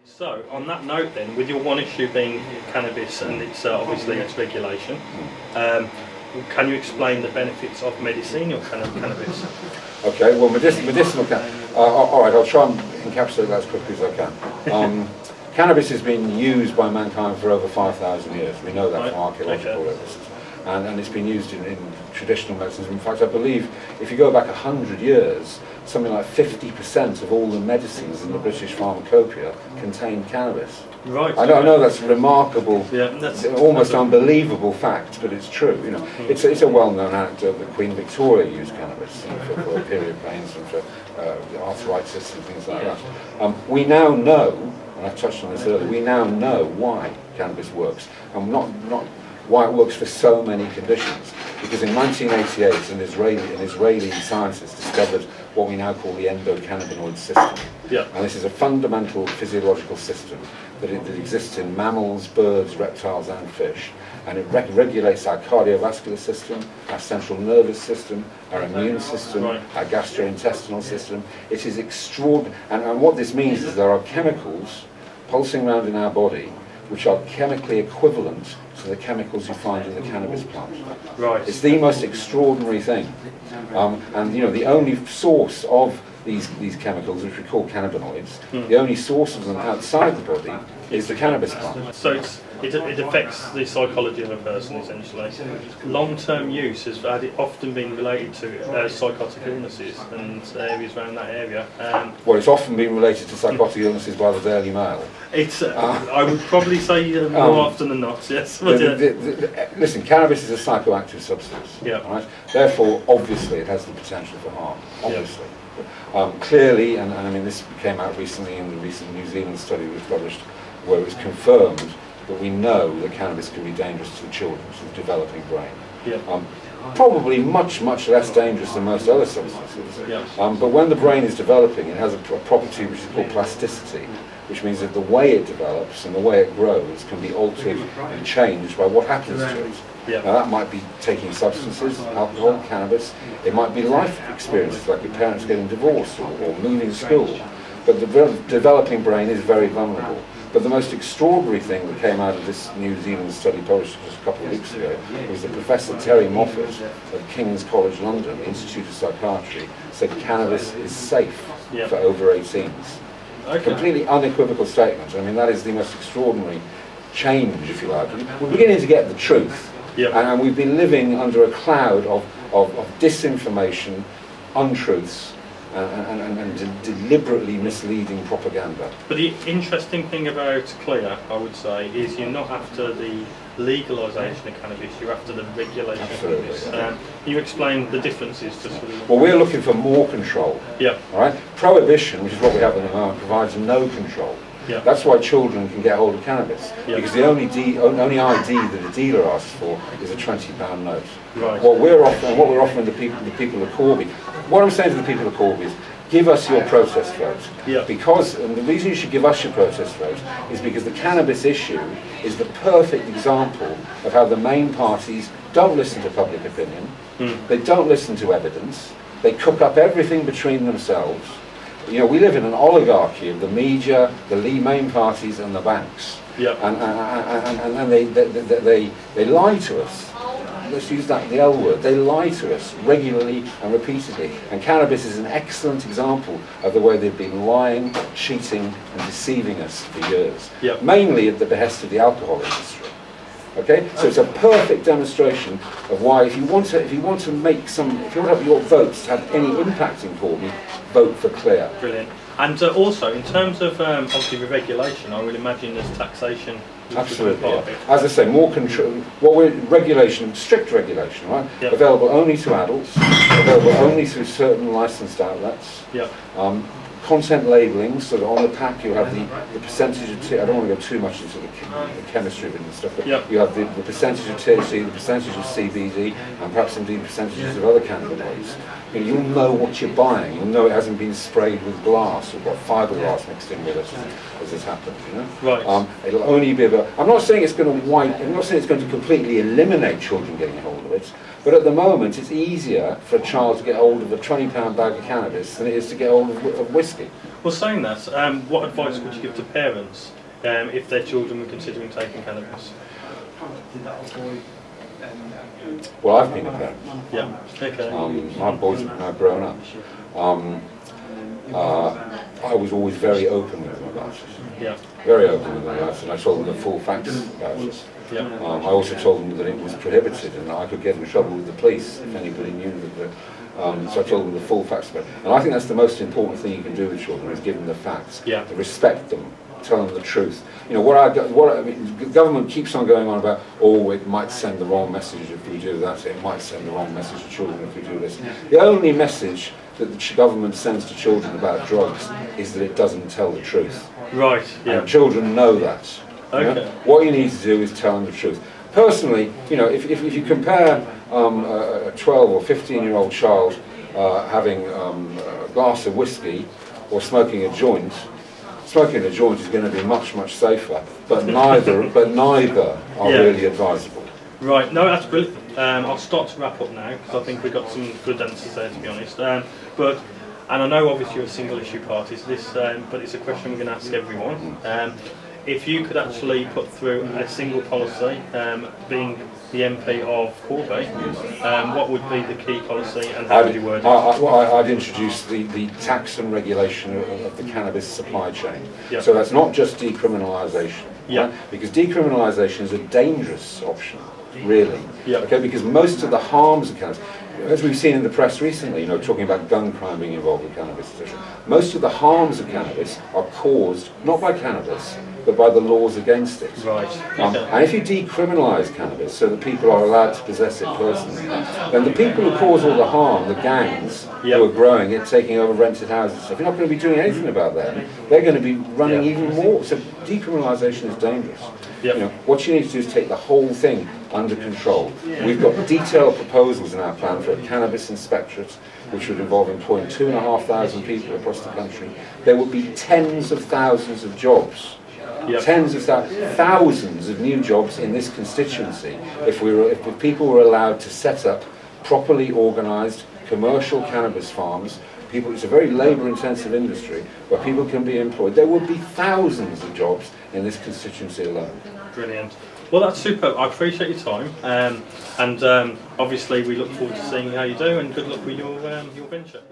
So, on that note then, with your one issue being cannabis and its obviously its regulation, can you explain the benefits of medicinal cannabis? Okay, well, medicinal cannabis. All right, I'll try and encapsulate that as quickly as I can. Cannabis has been used by mankind for over 5,000 years. We know that from archaeological evidence. And it's been used in traditional medicines. In fact, I believe if you go back 100 years, something like 50% of all the medicines in the British pharmacopoeia contain cannabis. Right. I know that's a remarkable, that's almost unbelievable fact, but it's true. You know, it's a well-known anecdote that Queen Victoria used cannabis for period pains and for arthritis and things like that. We now know, and I touched on this earlier, we now know why cannabis works, and not why it works for so many conditions. Because in 1988, an Israeli scientist discovered what we now call the endocannabinoid system. And this is a fundamental physiological system that exists in mammals, birds, reptiles and fish. And it regulates our cardiovascular system, our central nervous system, our immune system, our gastrointestinal system. It is extraordinary. And what this means is there are chemicals pulsing around in our body which are chemically equivalent to the chemicals you find in the cannabis plant. Right. It's the most extraordinary thing. And you know, the only source of these chemicals, which we call cannabinoids, the only source of them outside the body is the cannabis plant. So it affects the psychology of a person, essentially. Long-term use has often been related to psychotic illnesses and areas around that area. Well, it's often been related to psychotic illnesses by the Daily Mail. It's I would probably say more often than not, yes. Listen, cannabis is a psychoactive substance. Right? Therefore, obviously, it has the potential for harm. Obviously. Clearly, and I mean, this came out recently in the recent New Zealand study that was published, where it was confirmed that we know that cannabis can be dangerous to the children's developing brain. Probably much less dangerous than most other substances. But when the brain is developing, it has a property which is called plasticity, which means that the way it develops and the way it grows can be altered and changed by what happens to it. Now that might be taking substances, alcohol, cannabis. It might be life experiences like your parents getting divorced or moving school. But the developing brain is very vulnerable. But the most extraordinary thing that came out of this New Zealand study published just a couple of weeks ago was that Professor Terry Moffat of King's College London, the Institute of Psychiatry, said cannabis is safe for over 18s. Completely unequivocal statement. I mean, that is the most extraordinary change, if you like. We're beginning to get the truth. And we've been living under a cloud of disinformation, untruths, and deliberately misleading propaganda. But the interesting thing about Clear, I would say, is you're not after the legalisation of cannabis, you're after the regulation of cannabis. Can you explain the differences? Well, we're looking for more control. All right? Prohibition, which is what we have at the moment, provides no control. That's why children can get hold of cannabis, because the only ID that a dealer asks for is a £20 note. What we're offering the people of Corby, what I'm saying to the people of Corby is, give us your protest vote. Because, and the reason you should give us your protest vote is because the cannabis issue is the perfect example of how the main parties don't listen to public opinion, they don't listen to evidence, they cook up everything between themselves. You know, we live in an oligarchy of the media, the main parties, and the banks. And they lie to us. Let's use the L word. They lie to us regularly and repeatedly. And cannabis is an excellent example of the way they've been lying, cheating, and deceiving us for years. Mainly at the behest of the alcohol industry. Okay, so it's a perfect demonstration of why, if you want to have your votes to have any impact in Corby, vote for Clear. Brilliant. And also, in terms of obviously the regulation, I would imagine there's taxation. Absolutely. As I say, more control. Strict regulation, right? Available only to adults. Available only through certain licensed outlets. Content labelling, so that on the pack you have the percentage of I don't want to go too much into the chemistry of it and stuff, but you have the percentage of THC, the percentage of CBD, and perhaps indeed percentages of other cannabinoids. You'll know what you're buying. You'll know it hasn't been sprayed with glass or got fiberglass mixed in with it, as has happened. It'll only be I'm not saying it's going to completely eliminate children getting hold of it. But at the moment, it's easier for a child to get hold of a £20 bag of cannabis than it is to get hold of whiskey Well, saying that, what advice would you give to parents if their children were considering taking cannabis? Well, I've been a parent. Yeah. Okay. My boys have now grown up. I was always very open with them about it. Yeah. Very open with them about it, and I told them the full facts about it. Yeah. I also told them that it was prohibited and I could get in trouble with the police if anybody knew that. So I told them the full facts about it. And I think that's the most important thing you can do with children, is give them the facts, yeah. to respect them, tell them the truth. You know, the government keeps on going on about, oh, it might send the wrong message if we do that, it might send the wrong message to children if we do this. The only message that the government sends to children about drugs is that it doesn't tell the truth. Right, yeah. And children know that. Okay. You know? What you need to do is tell them the truth. Personally, you know, if you compare a 12 or 15-year-old child having a glass of whiskey or smoking a joint is going to be much, much safer, but neither are really advisable. Right, no, that's brilliant. I'll start to wrap up now, because I think we've got some good answers there, to be honest. And I know obviously you're a single issue party, so but it's a question we're going to ask everyone. If you could actually put through a single policy, being the MP of Corby, what would be the key policy and how would you word it? I'd introduce the tax and regulation of the cannabis supply chain. Yep. So that's not just decriminalisation, yep. Right? Because decriminalisation is a dangerous option, really. Yep. Okay, because most of the harms of cannabis, as we've seen in the press recently, you know, talking about gun crime being involved with cannabis, etc. Most of the harms of cannabis are caused not by cannabis, but by the laws against it. Right. And if you decriminalise cannabis so that people are allowed to possess it personally, then the people who cause all the harm, the gangs who are growing it, taking over rented houses and stuff, you're not going to be doing anything about them. They're going to be running even more. So decriminalisation is dangerous. Yep. You know, what you need to do is take the whole thing under control. We've got detailed proposals in our plan for a cannabis inspectorate, which would involve employing 2,500 people across the country. There would be tens of thousands of jobs. Yep. Tens of thousands of new jobs in this constituency if people were allowed to set up properly organised commercial cannabis farms. It's a very labour-intensive industry where people can be employed. There would be thousands of jobs in this constituency alone. Brilliant. Well, that's super. I appreciate your time, and obviously we look forward to seeing how you do. And good luck with your venture.